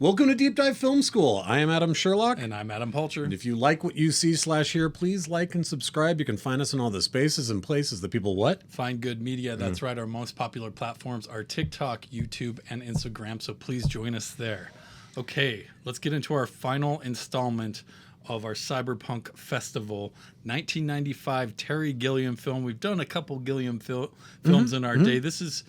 Welcome to Deep Dive Film School. I am Adam Sherlock. And I'm Adam Palcher. And if you like what you see/hear, please like and subscribe. You can find us in all the spaces and places that people what? Find good media. That's right. Our most popular platforms are TikTok, YouTube, and Instagram. So please join us there. Okay, let's get into our final installment of our Cyberpunk Festival 1995 Terry Gilliam film. We've done a couple Gilliam films in our day. This is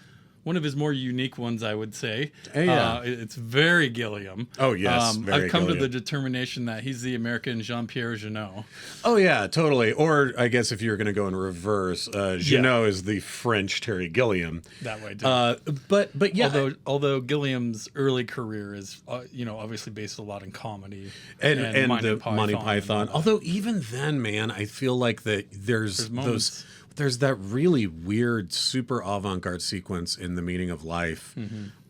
one of his more unique ones, I would say. It's very Gilliam. Oh, yes. I've come to the determination that he's the American Jean-Pierre Jeunet. Oh, yeah, totally. Or I guess if you're going to go in reverse, Jeunet is the French Terry Gilliam. That way, too. But yeah. Although Gilliam's early career is, obviously based a lot in comedy. And the Monty Python. Although even then, man, I feel like that there's that really weird, super avant-garde sequence in The Meaning of Life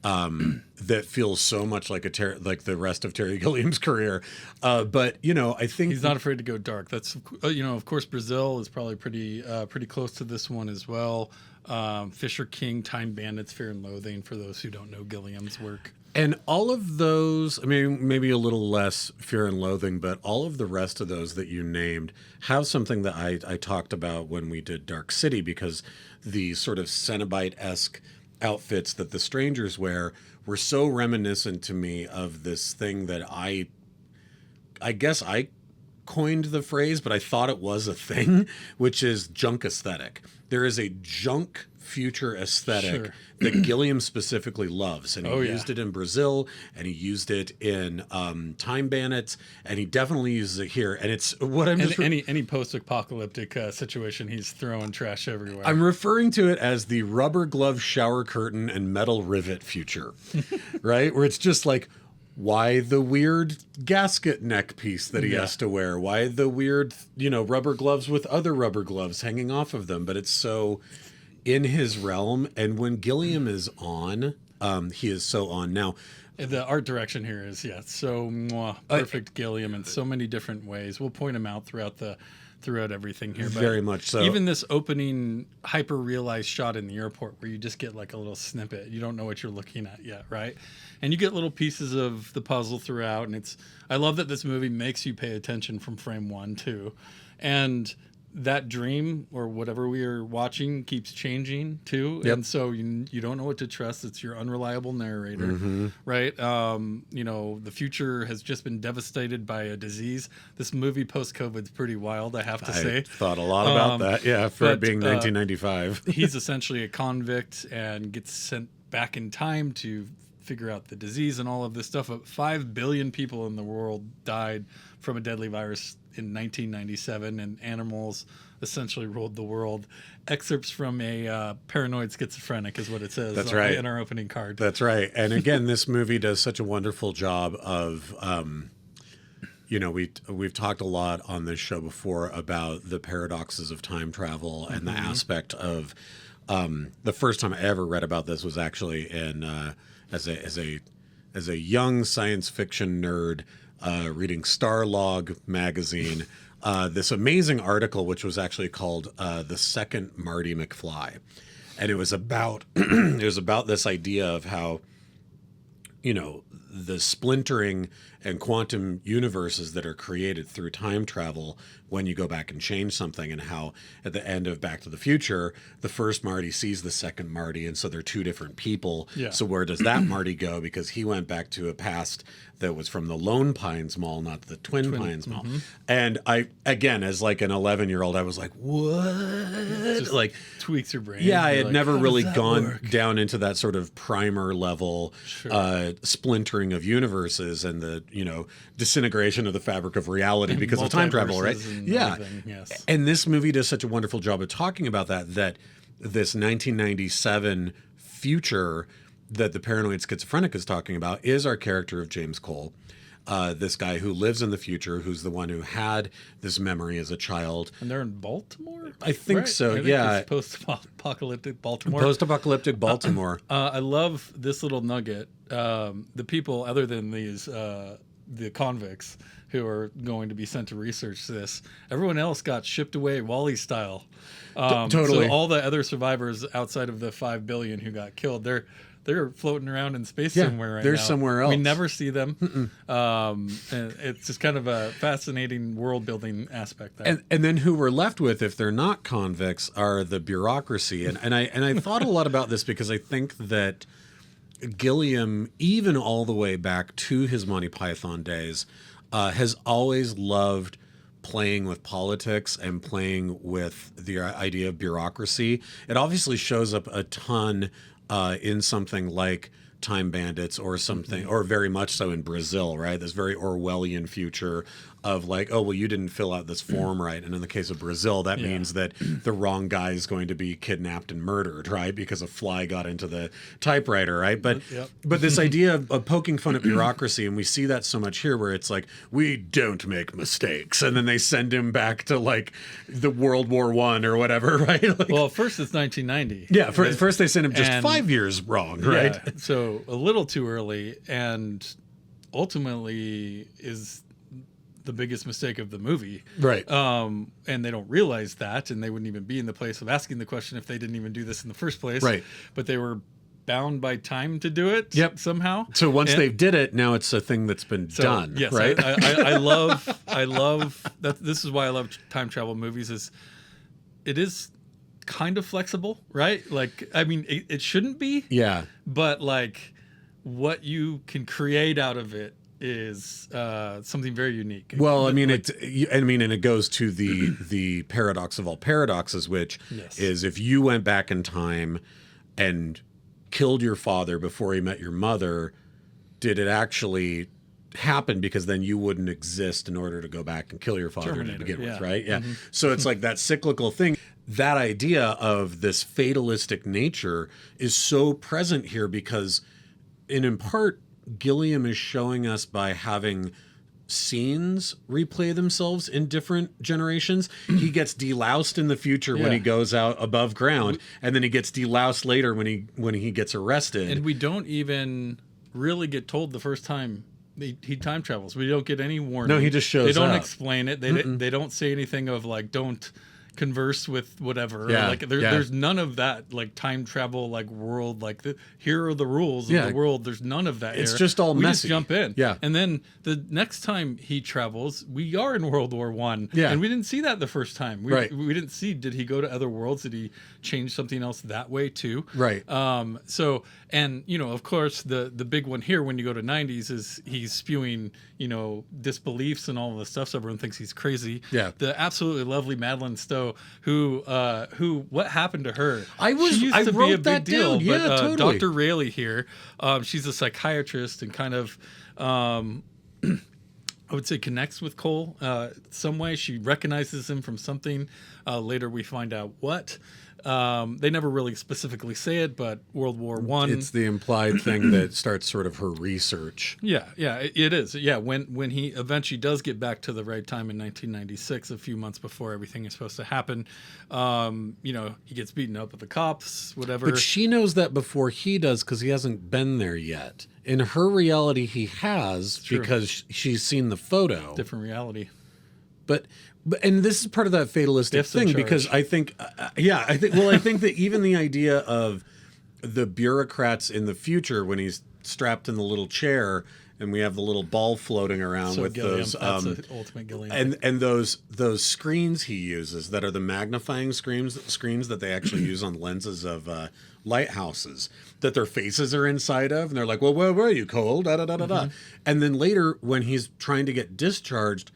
that feels so much like like the rest of Terry Gilliam's career. But I think he's not afraid to go dark. That's of course, Brazil is probably pretty close to this one as well. Fisher King, Time Bandits, Fear and Loathing, for those who don't know Gilliam's work. And all of those, I mean, maybe a little less Fear and Loathing, but all of the rest of those that you named have something that I talked about when we did Dark City, because the sort of Cenobite-esque outfits that the strangers wear were so reminiscent to me of this thing that I guess I coined the phrase, but I thought it was a thing, which is junk aesthetic. There is a junk future aesthetic that Gilliam specifically loves, and he used it in Brazil, and he used it in Time Bandits, and he definitely uses it here. And it's what I'm just any post-apocalyptic situation, he's throwing trash everywhere. I'm referring to it as the rubber glove shower curtain and metal rivet future, right? Where it's just like, why the weird gasket neck piece that he has to wear? Why the weird, rubber gloves with other rubber gloves hanging off of them? But it's so in his realm, and when Gilliam is on, he is so on. Now, the art direction here is so perfect. Gilliam in so many different ways. We'll point him out throughout everything here. Very much so. Even this opening hyper realized shot in the airport, where you just get like a little snippet, you don't know what you're looking at yet, right? And you get little pieces of the puzzle throughout, and I love that this movie makes you pay attention from frame one too, and that dream or whatever we are watching keeps changing too. And so you don't know what to trust. It's your unreliable narrator, right? The future has just been devastated by a disease. This movie post-COVID is pretty wild, I have to say. I thought a lot about that, for it being 1995. He's essentially a convict and gets sent back in time to figure out the disease and all of this stuff. 5 billion people in the world died from a deadly virus in 1997, and animals essentially ruled the world. Excerpts from a paranoid schizophrenic is what it says. That's right. In our opening card. That's right. And again, this movie does such a wonderful job of, we've talked a lot on this show before about the paradoxes of time travel and the aspect of, the first time I ever read about this was actually in, as a young science fiction nerd, reading Starlog magazine, this amazing article, which was actually called "The Second Marty McFly," and it was about this idea of how, the splintering and quantum universes that are created through time travel when you go back and change something, and how at the end of Back to the Future, the first Marty sees the second Marty, and so they're two different people. So where does that Marty go? Because he went back to a past that was from the Lone Pines Mall, not the Twin Pines Mall. And I, again, as like an 11-year-old, I was like, what? Just like tweaks your brain. Yeah, I had never really gone down into that sort of primer level splintering of universes and the, disintegration of the fabric of reality because of time travel, right? Yes. And this movie does such a wonderful job of talking about that this 1997 future that the paranoid schizophrenic is talking about is our character of James Cole. This guy who lives in the future, who's the one who had this memory as a child. And they're in Baltimore? I think so, I think it's post-apocalyptic Baltimore. Post-apocalyptic Baltimore. I love this little nugget. The people, other than these, the convicts who are going to be sent to research this, everyone else got shipped away Wall-E style. Totally. So all the other survivors outside of the 5 billion who got killed, they're floating around in space Yeah, somewhere right they're now. somewhere We else. never see them. And it's just kind of a fascinating world building aspect there. And then who we're left with, if they're not convicts, are the bureaucracy. And I thought a lot about this because I think that Gilliam, even all the way back to his Monty Python days, has always loved playing with politics and playing with the idea of bureaucracy. It obviously shows up a ton in something like Time Bandits or something, or very much so in Brazil, right? This very Orwellian future of like, oh, well, you didn't fill out this form right. And in the case of Brazil, that means that the wrong guy is going to be kidnapped and murdered, right? Because a fly got into the typewriter, right? But this idea of poking fun at bureaucracy, and we see that so much here where it's like, we don't make mistakes. And then they send him back to like the World War I or whatever, right? Like, well, first it's 1990. yeah, first they send him just And- 5 years wrong, right? Yeah, so a little too early, and ultimately is the biggest mistake of the movie. Right. And they don't realize that, and they wouldn't even be in the place of asking the question if they didn't even do this in the first place. Right. But they were bound by time to do it. Yep. Somehow. So once And- they did it, now it's a thing that's been done, yes, right? I love that. This is why I love time travel movies. Is it is kind of flexible, right? Like, I mean, it shouldn't be, Yeah. but like what you can create out of it is something very unique. Well, I mean, and it goes to the paradox of all paradoxes, which Yes. is if you went back in time and killed your father before he met your mother, did it actually happen? Because then you wouldn't exist in order to go back and kill your father Terminator, to begin with, yeah. right? Yeah. So it's like that cyclical thing. That idea of this fatalistic nature is so present here because, in part, Gilliam is showing us by having scenes replay themselves in different generations. He gets deloused in the future when Yeah. he goes out above ground, and then he gets deloused later when he gets arrested. And we don't even really get told the first time he time travels. We don't get any warning. No, he just shows They don't up. explain it. They don't say anything of like, don't converse with whatever. Yeah, Like yeah. there's none of that like time travel like world like here are the rules Yeah. of the world. There's none of that. It's here. just all we messy. just jump in. Yeah. And then the next time he travels, we are in World War I. Yeah. And we didn't see that the first time. Right. We didn't see, did he go to other worlds? Did he change something else that way too? Right. So, and you know, of course, the big one here when you go to 90s is he's spewing, you know, disbeliefs and all of the stuff. So everyone thinks he's crazy. Yeah. The absolutely lovely Madeline Stowe, who what happened to her? I She used to be wrote a big that deal, down. but Yeah, totally. Dr. Rayleigh here, she's a psychiatrist and kind of. I would say connects with Cole some way. She recognizes him from something. Later we find out what. They never really specifically say it, but World War I. It's the implied thing that starts sort of her research. Yeah, it is. Yeah, when he eventually does get back to the right time in 1996, a few months before everything is supposed to happen, you know, he gets beaten up with the cops, whatever. But she knows that before he does because he hasn't been there yet. In her reality, he has because she's seen the photo. Different reality. But and this is part of that fatalistic Gifts in thing charge. because I think I think that even the idea of the bureaucrats in the future when he's strapped in the little chair and we have the little ball floating around So with Gilliam, those that's the ultimate Gilliam. and those screens he uses that are the magnifying screens that they actually use on lenses of lighthouses that their faces are inside of, and they're like, well, where were you, Cole? Da da da da da. And then later when he's trying to get discharged,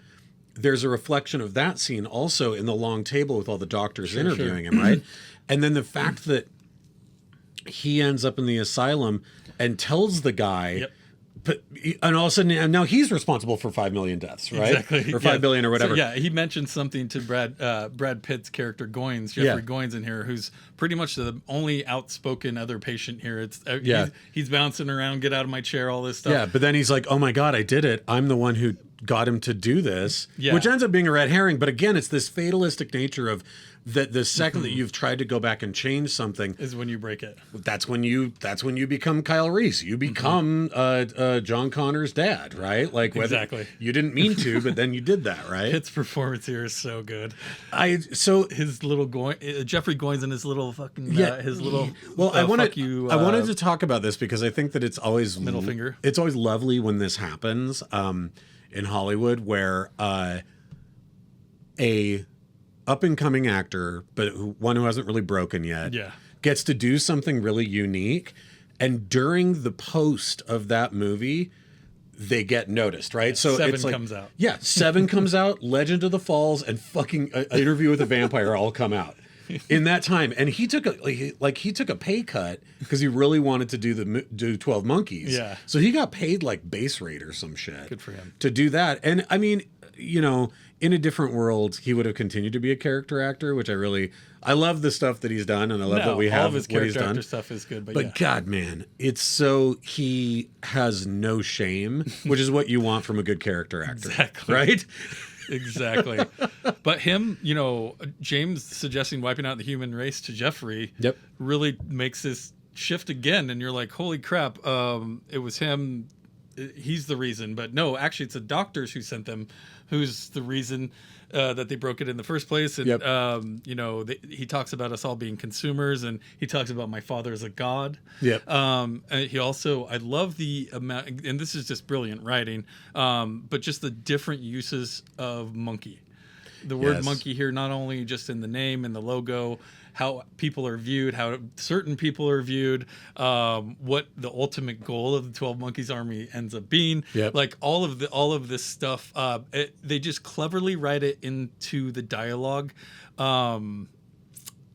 there's a reflection of that scene also in the long table with all the doctors interviewing him, right? And then the fact that he ends up in the asylum and tells the guy, Yep. but and all of a sudden and now he's responsible for 5 million deaths, right? Exactly. Or 5 billion or whatever. So, yeah, he mentioned something to Brad Pitt's character Goins, Jeffrey Goins in here, who's pretty much the only outspoken other patient here. It's he's bouncing around, get out of my chair, all this stuff. Yeah, but then he's like, "Oh my God, I did it! I'm the one who got him to do this, Yeah. which ends up being a red herring. But again, it's this fatalistic nature of that the second that you've tried to go back and change something is when you break it. that's when you become Kyle Reese. You become John Connor's dad, right? Like whether Exactly. you didn't mean to, but then you did that, right? Pitt's performance here is so good. So His little Jeffrey Goins and his little fucking his little well, I wanted to to talk about this because I think that it's always middle finger. It's always lovely when this happens in Hollywood, where a up and coming actor, but one who hasn't really broken yet, gets to do something really unique, and during the post of that movie, they get noticed, right? Yeah, so Seven it's like, comes out. Yeah, Seven comes out, Legend of the Falls, and fucking Interview with a Vampire all come out in that time. And he took a pay cut because he really wanted to do 12 Monkeys. Yeah. So he got paid like base rate or some shit. Good for him. To do that. And I mean, you know, in a different world, he would have continued to be a character actor, which I love the stuff that he's done, and I love that we have all of his what he's character done. actor stuff is good, But God, man, it's so he has no shame, which is what you want from a good character actor, Exactly. right? Exactly. But him, you know, James suggesting wiping out the human race to Jeffrey really makes this shift again, and you're like, holy crap, it was him. He's the reason. But no, actually, it's the doctors who sent them who's the reason that they broke it in the first place. And, you know, he talks about us all being consumers, and he talks about my father as a god. And he also, I love the amount, and this is just brilliant writing, but just the different uses of monkey. The word monkey here, not only just in the name and the logo, how people are viewed, how certain people are viewed, what the ultimate goal of the 12 Monkeys Army ends up being. Like all of this stuff, they just cleverly write it into the dialogue.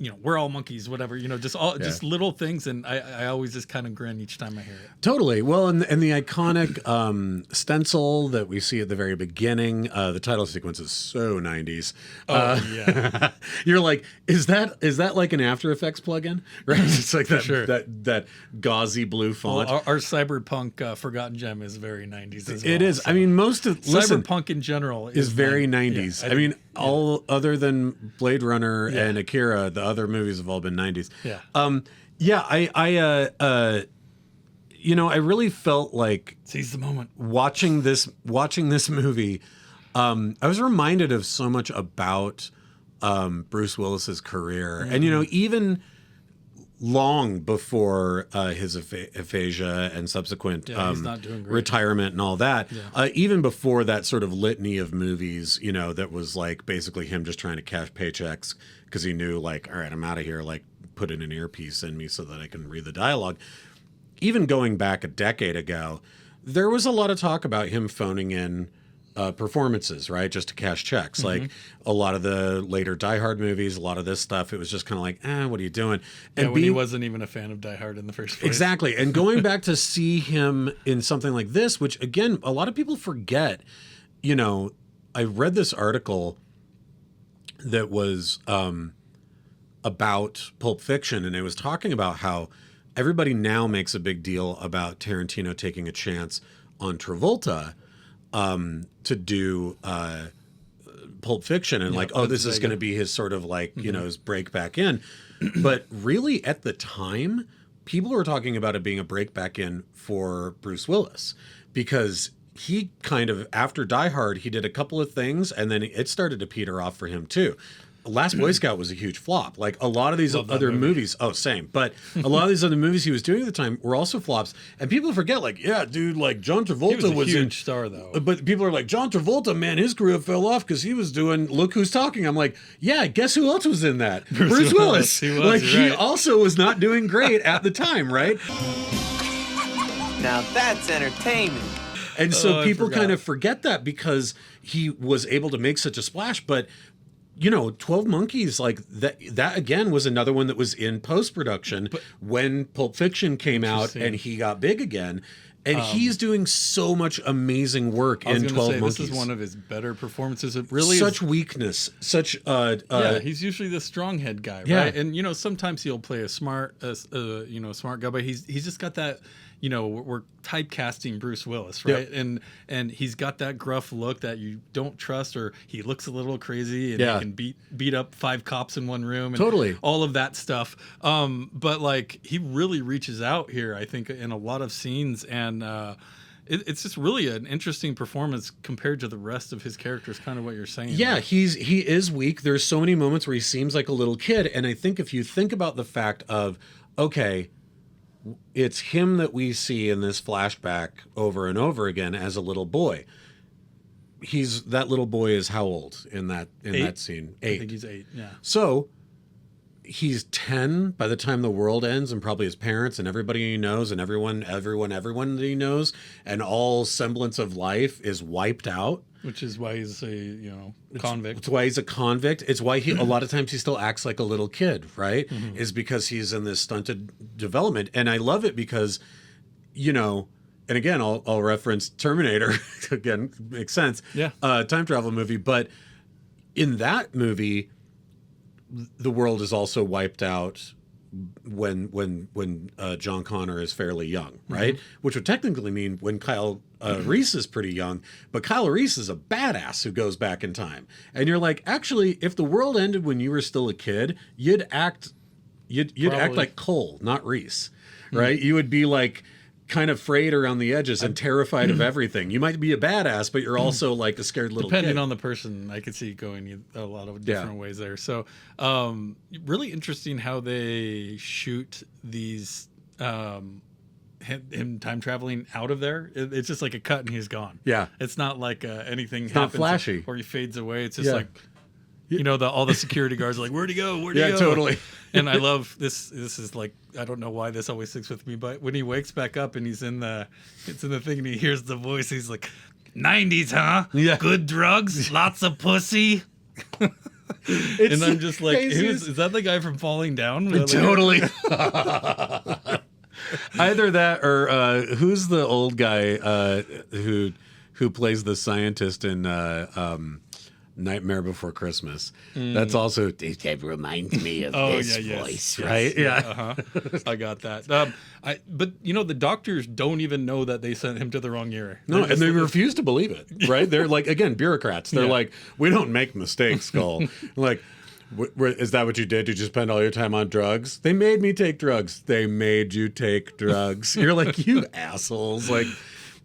You know, we're all monkeys, whatever, you know, just little things. And I always just kind of grin each time I hear it. Totally. Well, and the iconic stencil that we see at the very beginning, the title sequence is so 90s. You're like, is that like an After Effects plugin? Right? It's like that gauzy blue font. Well, our Cyberpunk Forgotten Gem is very 90s as well. It is. So. I mean, most of Cyberpunk in general is very 90s. I mean, all other than Blade Runner and Akira, the other movies have all been 90s. You know, I really felt like seize the moment watching this movie. I was reminded of so much about Bruce Willis's career, and you know, even long before his aphasia and subsequent he's not doing great. Retirement and all that, even before that sort of litany of movies, you know, that was like basically him just trying to cash paychecks because he knew, like, all right, I'm out of here, like, put in an earpiece in me so that I can read the dialogue. Even going back a decade ago, there was a lot of talk about him phoning in performances, right, just to cash checks. Like a lot of the later Die Hard movies, a lot of this stuff, it was just kind of like, what are you doing? And when he wasn't even a fan of Die Hard in the first place. Exactly. And going back to see him in something like this, which again, a lot of people forget, you know, I read this article that was about Pulp Fiction, and it was talking about how everybody now makes a big deal about Tarantino taking a chance on Travolta to do Pulp Fiction, and like, oh, this is going to be his sort of like, you know, his break back in. But really at the time, people were talking about it being a break back in for Bruce Willis, because he kind of, after Die Hard, he did a couple of things and then it started to peter off for him too. Last Boy Scout was a huge flop. Like a lot of these other movies. Oh, same. But a lot of these other movies he was doing at the time were also flops. And people forget, like, yeah, dude, like John Travolta was a huge star, though. But people are like, John Travolta, man, his career fell off because he was doing Look Who's Talking. I'm like, yeah, guess who else was in that? Bruce Willis. He also was not doing great at the time, right? Now that's entertainment. And so people kind of forget that because he was able to make such a splash. But you know, 12 Monkeys, like that again was another one that was in post-production when Pulp Fiction came out and he got big again. And he's doing so much amazing work in 12 Monkeys. This is one of his better performances. It really such weakness, such he's usually the strong head guy, right? And you know, sometimes he'll play a smart guy, but he's just got that, you know, we're typecasting Bruce Willis, right? Yep. And he's got that gruff look that you don't trust, or he looks a little crazy, and Yeah. he can beat up 5 cops in one room, and Totally. all of that stuff. But like he really reaches out here, I think, in a lot of scenes, and it's just really an interesting performance compared to the rest of his characters. Kind of what you're saying. Yeah, Like, he is weak. There's so many moments where he seems like a little kid, and I think if you think about the fact of, okay, it's him that we see in this flashback over and over again as a little boy. That little boy is how old in that scene? 8. I think he's 8. Yeah. So he's 10 by the time the world ends, and probably his parents and everybody he knows and everyone that he knows, and all semblance of life is wiped out. Which is why he's a convict. It's why he's a convict. It's why a lot of times he still acts like a little kid, right? Mm-hmm. Is because he's in this stunted development. And I love it because, and again, I'll reference Terminator. Again, makes sense. Yeah. Time travel movie. But in that movie, the world is also wiped out when John Connor is fairly young, right? Mm-hmm. Which would technically mean when Kyle Reese is pretty young, but Kyle Reese is a badass who goes back in time. And you're like, actually, if the world ended when you were still a kid, you'd act like Cole, not Reese, right? You would be like kind of frayed around the edges and terrified of everything. You might be a badass, but you're also like a scared little Depending kid. on the person, I could see it going a lot of different ways there. So really interesting how they shoot these him time traveling out of there. It's just like a cut and he's gone. Yeah. It's not like anything it's happens not flashy. or he fades away. It's just like, all the security guards are like, where'd he go? Where'd he go? Yeah, totally. And I love this. This is like, I don't know why this always sticks with me, but when he wakes back up and it's in the thing and he hears the voice, he's like, 90s, huh? Yeah. Good drugs, lots of pussy. And I'm just like, is that the guy from Falling Down? Totally. Either that or who's the old guy who plays the scientist in Nightmare Before Christmas? That's also, it reminds me of this voice, right? Yeah. I got that. But the doctors don't even know that they sent him to the wrong year. No, and they refuse to believe it, right? They're like, again, bureaucrats. They're like, we don't make mistakes, Skull. Like, is that what you did? Did you spend all your time on drugs? They made me take drugs. They made you take drugs. You're like, you assholes. Like,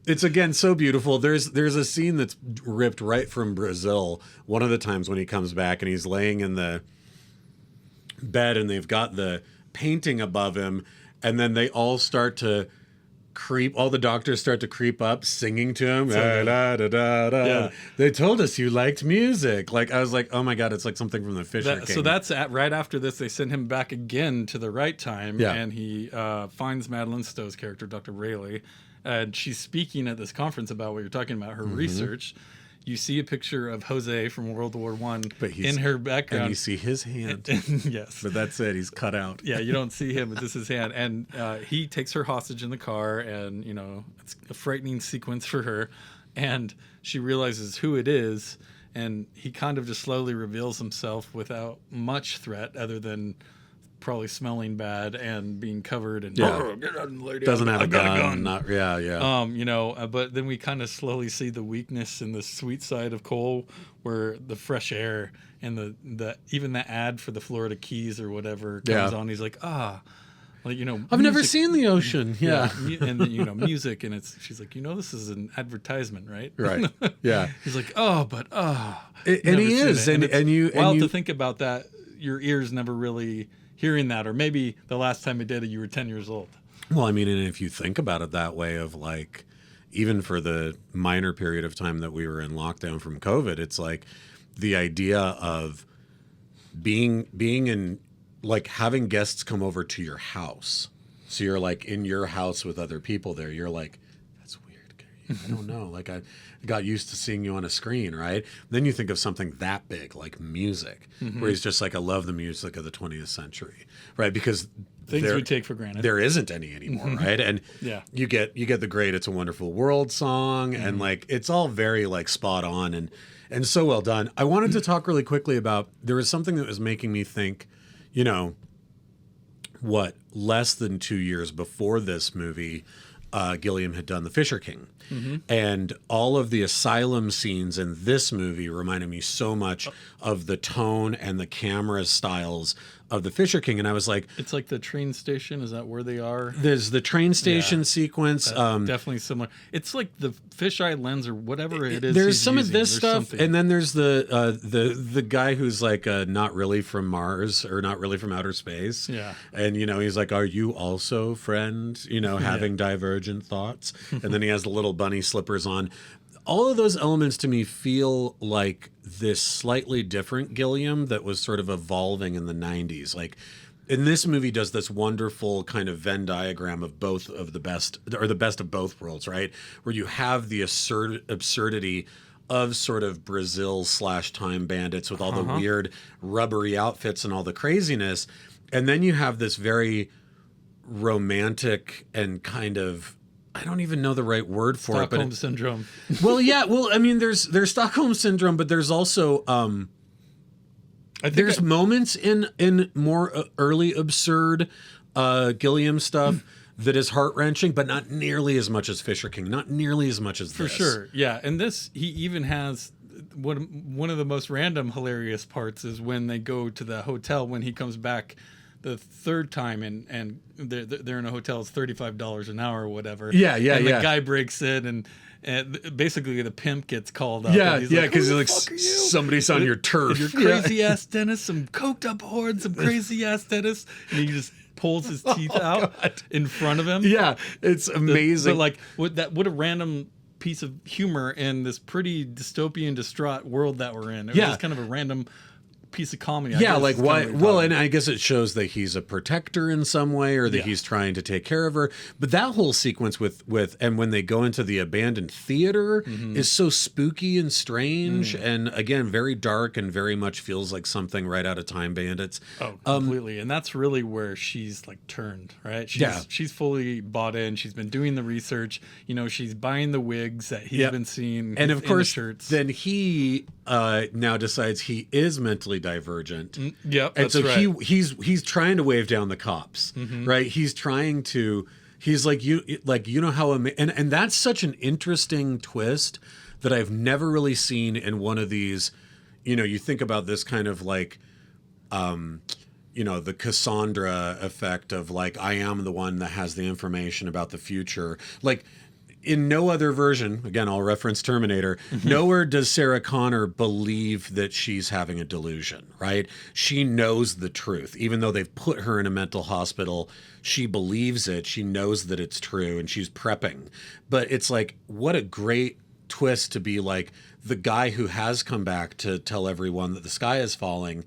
it's, again, so beautiful. There's a scene that's ripped right from Brazil. One of the times when he comes back and he's laying in the bed and they've got the painting above him, and then they all start to all the doctors start to creep up singing to him. Yeah. They told us you liked music. Like, I was like, oh my God, it's like something from the Fisher King. So that's right after this, they send him back again to the right time. Yeah. And he finds Madeline Stowe's character, Dr. Rayleigh, and she's speaking at this conference about what you're talking about, her research. You see a picture of Jose from World War I in her background. And you see his hand. Yes. But that's it. He's cut out. Yeah, you don't see him, but this is his hand. And he takes her hostage in the car, and, it's a frightening sequence for her. And she realizes who it is, and he kind of just slowly reveals himself without much threat other than probably smelling bad and being covered and get out, lady. Doesn't have a gun. But then we kind of slowly see the weakness and the sweet side of Cole, where the fresh air and the even the ad for the Florida Keys or whatever comes on. He's like, like, I've never seen the ocean. Yeah. And music, and she's like, this is an advertisement, right? Right. Yeah. He's like, and he is, and you to think about that. Your ears never really hearing that, or maybe the last time it did it, you were 10 years old. Well, I mean, and if you think about it that way, of like, even for the minor period of time that we were in lockdown from COVID, it's like the idea of being in, like, having guests come over to your house. So you're like in your house with other people there. You're like, that's weird. I don't know. Like, I got used to seeing you on a screen, right? Then you think of something that big, like music, where he's just like, I love the music of the 20th century, right? Because things we take for granted. There isn't any anymore, right? And you get the great "It's a Wonderful World" song, and like it's all very like spot on and so well done. I wanted to talk really quickly about, there was something that was making me think, less than 2 years before this movie, Gilliam had done The Fisher King. And all of the asylum scenes in this movie reminded me so much of the tone and the camera styles of The Fisher King. And I was like, It's like the train station. Is that where they are? there's the train station sequence. Definitely similar. It's like the fisheye lens or whatever it is. There's he's some using. of this There's stuff, something. and then there's the guy who's like not really from Mars or not really from outer space. Yeah. And he's like, "Are you also, friend? Having divergent thoughts?" And then he has the little bunny slippers on. All of those elements to me feel like this slightly different Gilliam that was sort of evolving in the 90s. Like, in this movie does this wonderful kind of Venn diagram of both of the best, or the best of both worlds, right? Where you have the absurdity of sort of Brazil/Time Bandits with all the weird rubbery outfits and all the craziness. And then you have this very romantic and kind of, I don't even know the right word for it, but Stockholm Syndrome. well, yeah. Well, I mean, there's Stockholm Syndrome, but there's also there's moments in more early absurd Gilliam stuff that is heart wrenching, but not nearly as much as Fisher King, not nearly as much as For this. sure. Yeah. And this, he even has one of the most random hilarious parts is when they go to the hotel when he comes back the third time and they're in a hotel. It's $35 an hour or whatever. Yeah. And the guy breaks in and basically the pimp gets called up. Yeah, and he's yeah, like, because "Who the like fuck are you?" somebody's on your turf. And your crazy ass dentist, some coked up horde, some crazy ass dentist, and he just pulls his teeth out God. in front of him. Yeah, it's amazing. But like, what a random piece of humor in this pretty dystopian, distraught world that we're in. It was just kind of a random piece of comedy. I Yeah, guess like is why? kind of what Well, you're and talking I guess it shows that he's a protector in some way, or that he's trying to take care of her. But that whole sequence with and when they go into the abandoned theater is so spooky and strange, and again very dark and very much feels like something right out of Time Bandits. Oh, completely. And that's really where she's like turned, right? She's fully bought in. She's been doing the research. She's buying the wigs that he's been seeing, and of course, shirts. then he now decides he is mentally divergent. Yep, and that's so right. he's trying to wave down the cops, right? He's trying to. He's like you know how and that's such an interesting twist that I've never really seen in one of these. You think about this kind of like. The Cassandra effect of like, I am the one that has the information about the future. Like, in no other version, again, I'll reference Terminator, nowhere does Sarah Connor believe that she's having a delusion, right? She knows the truth. Even though they've put her in a mental hospital, she believes it. She knows that it's true, and she's prepping. But it's like, what a great twist to be like, the guy who has come back to tell everyone that the sky is falling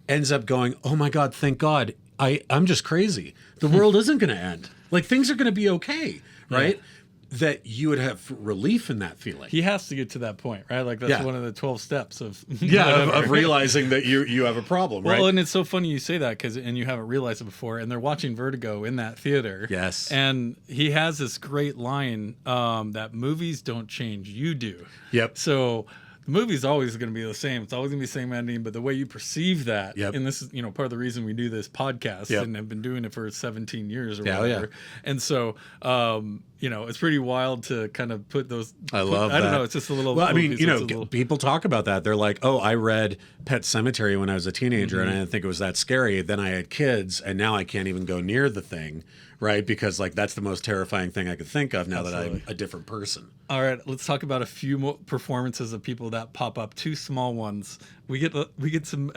ends up going, oh my God, thank God, I'm just crazy. The world isn't going to end. Like, things are going to be okay, right? Yeah. That you would have relief in that feeling. He has to get to that point, right? Like, that's one of the 12 steps of... of realizing that you have a problem, right? Well, and it's so funny you say that, and you haven't realized it before, and they're watching Vertigo in that theater. Yes. And he has this great line that movies don't change, you do. Yep. So... the movie's always going to be the same. It's always going to be the same ending, but the way you perceive that, and this is, part of the reason we do this podcast and have been doing it for 17 years or whatever. And so, it's pretty wild to kind of put those. I love that. I don't know. It's just a little. Well, I mean, people talk about that. They're like, oh, I read Pet Sematary when I was a teenager and I didn't think it was that scary. Then I had kids and now I can't even go near the thing. Right, because like that's the most terrifying thing I could think of now that I'm a different person. All right, let's talk about a few more performances of people that pop up. Two small ones. We get some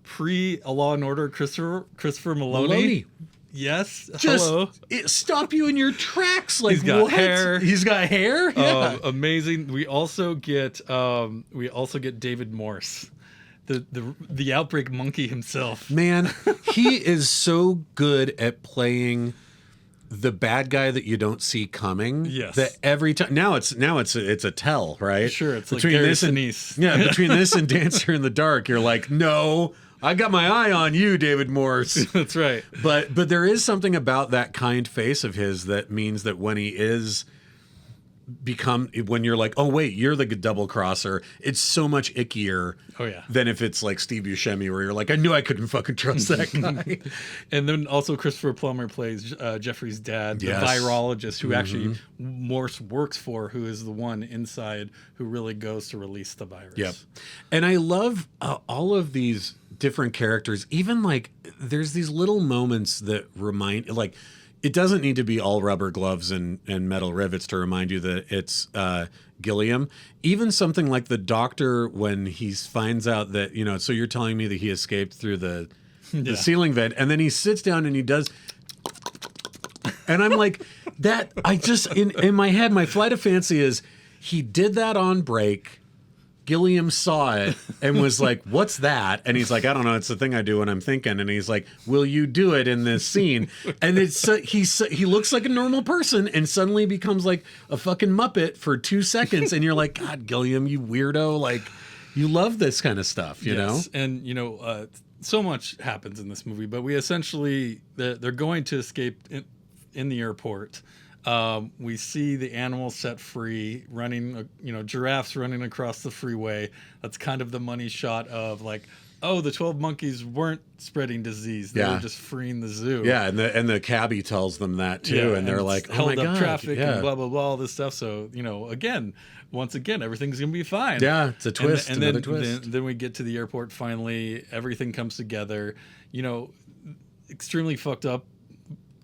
pre Law and Order Christopher Maloney. Yes. Hello. Stop you in your tracks. Like, he's got what? hair. He's got hair. Yeah. Amazing. We also get David Morse. The outbreak monkey himself. Man, he is so good at playing the bad guy that you don't see coming. Yes. That every time now it's a tell, right? Sure. It's between like Gary this Sinise. and between this and Dancer in the Dark, you're like, no, I got my eye on you, David Morse. That's right. But there is something about that kind face of his that means that when he is become when you're like, oh wait, you're the double crosser. It's so much ickier. Oh yeah. Than if it's like Steve Buscemi, where you're like, I knew I couldn't fucking trust that guy. And then also Christopher Plummer plays Jeffrey's dad, the virologist who actually Morse works for, who is the one inside who really goes to release the virus. Yep. And I love all of these different characters. Even like there's these little moments that remind, like, it doesn't need to be all rubber gloves and metal rivets to remind you that it's Gilliam. Even something like the doctor when he finds out that, you know, so you're telling me that he escaped through the ceiling vent, and then he sits down and he does, and I'm like, that, I just, in my head, my flight of fancy is he did that on break. Gilliam saw it and was like, what's that? And he's like, I don't know. It's the thing I do when I'm thinking. And he's like, will you do it in this scene? And it's he looks like a normal person and suddenly becomes like a fucking Muppet for 2 seconds. And you're like, God, Gilliam, you weirdo. Like, you love this kind of stuff, you know? And, you know, so much happens in this movie, but we essentially, they're going to escape in the airport. We see the animals set free, running, you know, giraffes running across the freeway. That's kind of the money shot of like, oh, the 12 monkeys weren't spreading disease. They were just freeing the zoo. Yeah, and the cabbie tells them that too, and they're like, oh my God. Held up traffic and blah, blah, blah, all this stuff. So, you know, once again, everything's going to be fine. Yeah, it's a twist, and another then, twist. Then we get to the airport finally. Everything comes together. You know, extremely fucked up.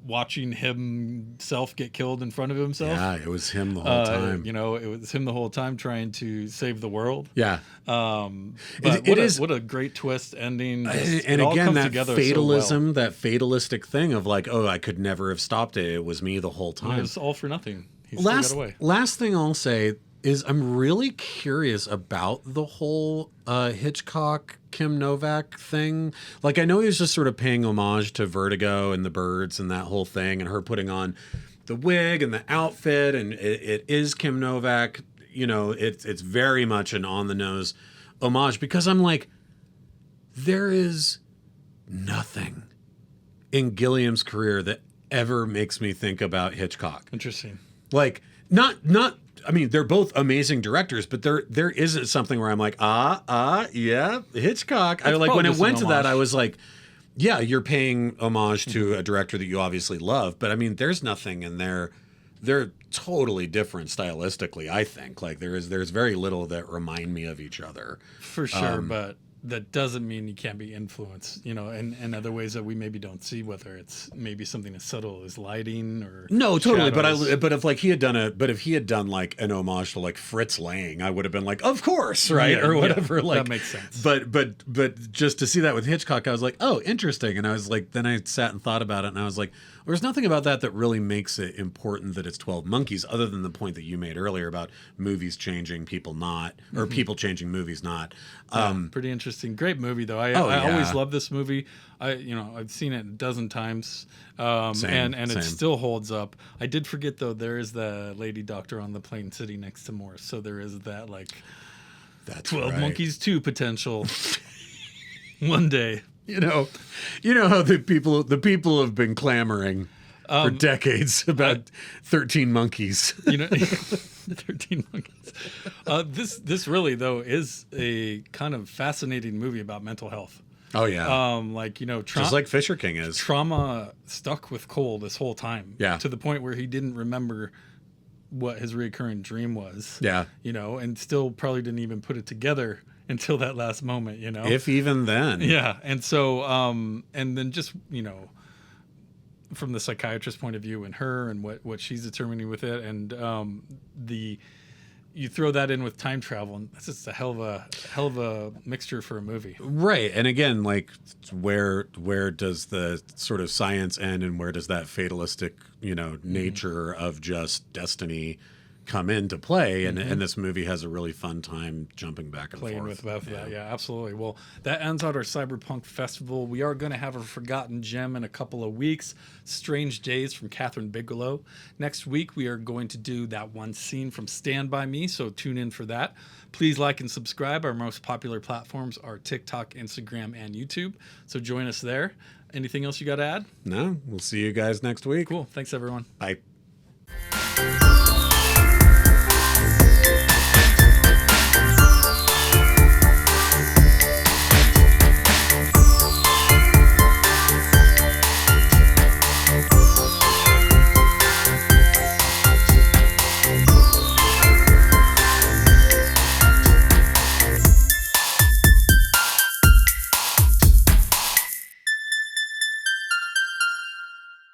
Watching himself get killed in front of himself. Yeah, it was him the whole time. You know, it was him the whole time trying to save the world. Yeah. But what a great twist ending. And again, that fatalism, that fatalistic thing of like, oh, I could never have stopped it. It was me the whole time. It was all for nothing. He still got away. Last thing I'll say is I'm really curious about the whole Hitchcock Kim Novak thing. Like, I know he was just sort of paying homage to Vertigo and the birds and that whole thing, and her putting on the wig and the outfit, and it is Kim Novak. You know, it's very much an on the nose homage, because I'm like, there is nothing in Gilliam's career that ever makes me think about Hitchcock. Interesting. Like, not. I mean, they're both amazing directors, but there isn't something where I'm like, yeah, Hitchcock. I like when it went to that, I was like, yeah, you're paying homage to a director that you obviously love, but I mean, there's nothing in there. They're totally different stylistically, I think. Like there's very little that remind me of each other. For sure, but that doesn't mean you can't be influenced, you know, in other ways that we maybe don't see, whether it's maybe something as subtle as lighting or no, totally. shadows. But if he had done like an homage to like Fritz Lang, I would have been like, of course, right, or whatever. Like that makes sense. But just to see that with Hitchcock, I was like, oh, interesting. And I was like, then I sat and thought about it, and I was like, there's nothing about that really makes it important that it's 12 monkeys, other than the point that you made earlier about movies changing, people not, or people changing movies not. Pretty interesting. Great movie, though. I always love this movie. I've seen it a dozen times, and it still holds up. I did forget, though, there is the lady doctor on the plane sitting next to Morse, so there is that like that's 12 Monkeys 2 potential one day. You know how the people have been clamoring for decades about 13 monkeys. You know, 13 monkeys. This really, though, is a kind of fascinating movie about mental health. Oh yeah. Like, you know, just like Fisher King is. Trauma stuck with Cole this whole time. Yeah. To the point where he didn't remember what his recurring dream was. Yeah. You know, and still probably didn't even put it together until that last moment, you know. If even then. Yeah. And so and then just, you know, from the psychiatrist's point of view and her and what she's determining with it, and you throw that in with time travel, and that's just a hell of a mixture for a movie. Right. And again, like where does the sort of science end, and where does that fatalistic, you know, nature of just destiny come into play, and this movie has a really fun time jumping back and playing forth. With both of that. Yeah, absolutely. Well, that ends out our Cyberpunk Festival. We are going to have a forgotten gem in a couple of weeks, Strange Days from Catherine Bigelow. Next week, we are going to do that one scene from Stand By Me, so tune in for that. Please like and subscribe. Our most popular platforms are TikTok, Instagram, and YouTube, so join us there. Anything else you got to add? No, we'll see you guys next week. Cool. Thanks, everyone. Bye.